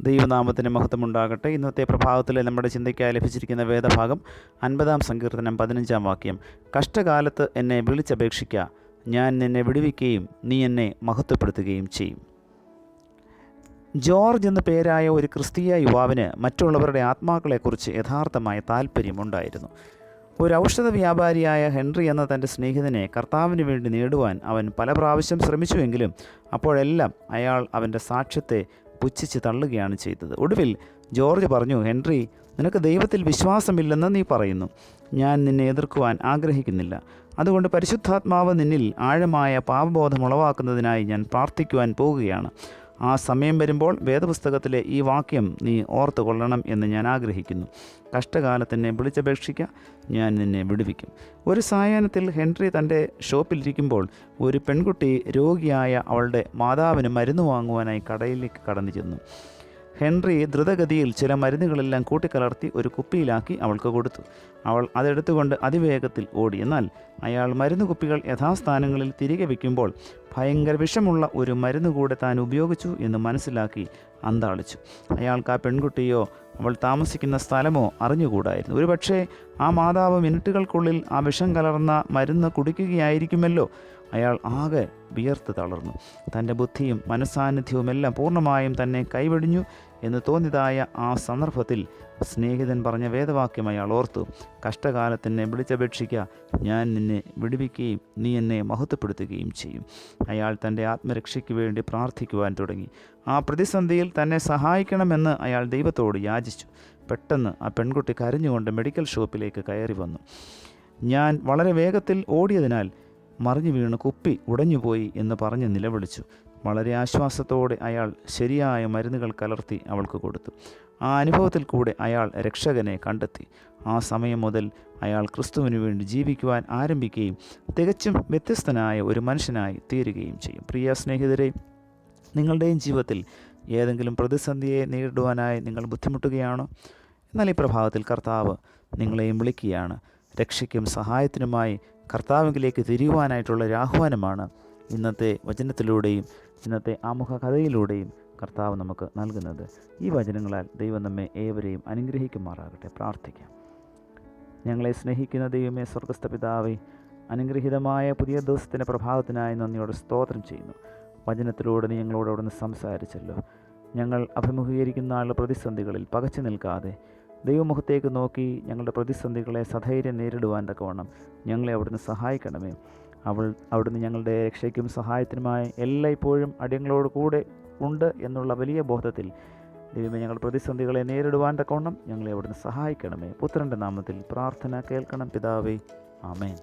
ദൈവനാമത്തിന് മഹത്വമുണ്ടാകട്ടെ. ഇന്നത്തെ പ്രഭാതത്തിലെ നമ്മുടെ ചിന്തയ്ക്കായി ലഭിച്ചിരിക്കുന്ന വേദഭാഗം 50-ാം സങ്കീർത്തനം 15-ാം വാക്യം. കഷ്ടകാലത്ത് എന്നെ വിളിച്ചപേക്ഷിക്കുക, ഞാൻ നിന്നെ വിടുവിക്കുകയും നീ എന്നെ മഹത്വപ്പെടുത്തുകയും ചെയ്യും. ജോർജ് എന്ന പേരായ ഒരു ക്രിസ്തീയ യുവാവിന് മറ്റുള്ളവരുടെ ആത്മാക്കളെക്കുറിച്ച് യഥാർത്ഥമായ താല്പര്യമുണ്ടായിരുന്നു. ഒരു ഔഷധ വ്യാപാരിയായ ഹെൻറി എന്ന തൻ്റെ സ്നേഹിതനെ കർത്താവിന് വേണ്ടി നേടുവാൻ അവൻ പല പ്രാവശ്യം ശ്രമിച്ചുവെങ്കിലും അപ്പോഴെല്ലാം അയാൾ അവൻ്റെ സാക്ഷ്യത്തെ പുച്ഛിച്ച് തള്ളുകയാണ് ചെയ്തത്. ഒടുവിൽ ജോർജ് പറഞ്ഞു, ഹെൻറി, നിനക്ക് ദൈവത്തിൽ വിശ്വാസമില്ലെന്ന് നീ പറയുന്നു. ഞാൻ നിന്നെ എതിർക്കുവാൻ ആഗ്രഹിക്കുന്നില്ല. അതുകൊണ്ട് പരിശുദ്ധാത്മാവ് നിന്നിൽ ആഴമായ പാപബോധം ഉളവാക്കുന്നതിനായി ഞാൻ പ്രാർത്ഥിക്കുവാൻ പോകുകയാണ്. ആ സമയം വരുമ്പോൾ വേദപുസ്തകത്തിലെ ഈ വാക്യം നീ ഓർത്തു കൊള്ളണം എന്ന് ഞാൻ ആഗ്രഹിക്കുന്നു. കഷ്ടകാലത്തെന്നെ വിളിച്ചപേക്ഷിക്കുക, ഞാൻ നിന്നെ വിടുവിക്കും. ഒരു സായാഹ്നത്തിൽ ഹെൻറി തൻ്റെ ഷോപ്പിലിരിക്കുമ്പോൾ ഒരു പെൺകുട്ടി രോഗിയായ അവളുടെ മാതാവിന് മരുന്ന് വാങ്ങുവാനായി കടയിലേക്ക് കടന്നു ചെന്നു. ഹെൻറി ദ്രുതഗതിയിൽ ചില മരുന്നുകളെല്ലാം കൂട്ടിക്കലർത്തി ഒരു കുപ്പിയിലാക്കി അവൾക്ക് കൊടുത്തു. അവൾ അതെടുത്തുകൊണ്ട് അതിവേഗത്തിൽ ഓടി. എന്നാൽ അയാൾ മരുന്ന് കുപ്പികൾ യഥാസ്ഥാനങ്ങളിൽ തിരികെ വയ്ക്കുമ്പോൾ ഭയങ്കര വിഷമുള്ള ഒരു മരുന്ന് കൂടെ താൻ ഉപയോഗിച്ചു എന്ന് മനസ്സിലാക്കി അന്താളിച്ചു. അയാൾക്ക് ആ പെൺകുട്ടിയോ അവൾ താമസിക്കുന്ന സ്ഥലമോ അറിഞ്ഞുകൂടായിരുന്നു. ഒരുപക്ഷേ ആ മാതാവ് മിനിറ്റുകൾക്കുള്ളിൽ ആ വിഷം കലർന്ന മരുന്ന് കുടിക്കുകയായിരിക്കുമല്ലോ. അയാൾ ആകെ വിയർത്ത് തളർന്നു. തൻ്റെ ബുദ്ധിയും മനസ്സാന്നിധ്യവുമെല്ലാം പൂർണ്ണമായും തന്നെ കൈവെടിഞ്ഞു എന്ന് തോന്നിയതായ ആ സന്ദർഭത്തിൽ സ്നേഹിതൻ പറഞ്ഞ വേദവാക്യം അയാൾ ഓർത്തു. കഷ്ടകാലത്തെന്നെ വിളിച്ചപേക്ഷിക്കുക, ഞാൻ നിന്നെ വിടുവിക്കുകയും നീ എന്നെ മഹത്വപ്പെടുത്തുകയും ചെയ്യും. അയാൾ തൻ്റെ ആത്മരക്ഷയ്ക്ക് വേണ്ടി പ്രാർത്ഥിക്കുവാൻ തുടങ്ങി. ആ പ്രതിസന്ധിയിൽ തന്നെ സഹായിക്കണമെന്ന് അയാൾ ദൈവത്തോട് യാചിച്ചു. പെട്ടെന്ന് ആ പെൺകുട്ടി കരഞ്ഞുകൊണ്ട് മെഡിക്കൽ ഷോപ്പിലേക്ക് കയറി വന്നു. ഞാൻ വളരെ വേഗത്തിൽ ഓടിയതിനാൽ മറിഞ്ഞു വീണ് കുപ്പി ഉടഞ്ഞുപോയി എന്ന് പറഞ്ഞ് നിലവിളിച്ചു. വളരെ ആശ്വാസത്തോടെ അയാൾ ശരിയായ മരുന്നുകൾ കലർത്തി അവൾക്ക് കൊടുത്തു. ആ അനുഭവത്തിൽ കൂടെ അയാൾ രക്ഷകനെ കണ്ടെത്തി. ആ സമയം മുതൽ അയാൾ ക്രിസ്തുവിന് വേണ്ടി ജീവിക്കുവാൻ ആരംഭിക്കുകയും തികച്ചും വ്യത്യസ്തനായ ഒരു മനുഷ്യനായി തീരുകയും ചെയ്യും. പ്രിയ സ്നേഹിതരെ, നിങ്ങളുടെയും ജീവിതത്തിൽ ഏതെങ്കിലും പ്രതിസന്ധിയെ നേരിടുവാനായി നിങ്ങൾ ബുദ്ധിമുട്ടുകയാണോ? എന്നാൽ ഈ പ്രഭാതത്തിൽ കർത്താവ് നിങ്ങളെയും വിളിക്കുകയാണ്. രക്ഷയ്ക്കും സഹായത്തിനുമായി കർത്താവിലേക്ക് തിരിയുവാനായിട്ടുള്ള ഒരു ആഹ്വാനമാണ് ഇന്നത്തെ വചനത്തിലൂടെയും ഇന്നത്തെ ആമുഖ കഥയിലൂടെയും കർത്താവ് നമുക്ക് നൽകുന്നത്. ഈ വചനങ്ങളാൽ ദൈവം നമ്മെ ഏവരെയും അനുഗ്രഹിക്കുമാറാകട്ടെ. പ്രാർത്ഥിക്കാം. ഞങ്ങളെ സ്നേഹിക്കുന്ന ദൈവമേ, സ്വർഗ്ഗസ്ഥ പിതാവേ, അനുഗ്രഹീതമായ പുതിയ ദിവസത്തിൻ്റെ പ്രഭാതത്തിനായി നന്ദിയോടെ സ്തോത്രം ചെയ്യുന്നു. വചനത്തിലൂടെ നീ ഞങ്ങളോട് അവിടുന്ന് സംസാരിച്ചല്ലോ. ഞങ്ങൾ അഭിമുഖീകരിക്കുന്ന പ്രതിസന്ധികളിൽ പകച്ചു നിൽക്കാതെ ദൈവമുഖത്തേക്ക് നോക്കി ഞങ്ങളുടെ പ്രതിസന്ധികളെ സധൈര്യം നേരിടുവാൻ തക്കവണ്ണം ഞങ്ങളെ അവിടുന്ന് സഹായിക്കണമേ. അവിടുന്ന് ഞങ്ങളുടെ രക്ഷയ്ക്കും സഹായത്തിനുമായി എല്ലായ്പ്പോഴും അടിയങ്ങളോട് കൂടെ ഉണ്ട് എന്നുള്ള വലിയ ബോധത്തിൽ ദൈവമേ, ഞങ്ങൾ പ്രതിസന്ധികളെ നേരിടുവാൻ തക്കവണ്ണം ഞങ്ങളെ അവിടുന്ന് സഹായിക്കണമേ. പുത്രൻ്റെ നാമത്തിൽ പ്രാർത്ഥന കേൾക്കണം പിതാവേ. ആമേൻ.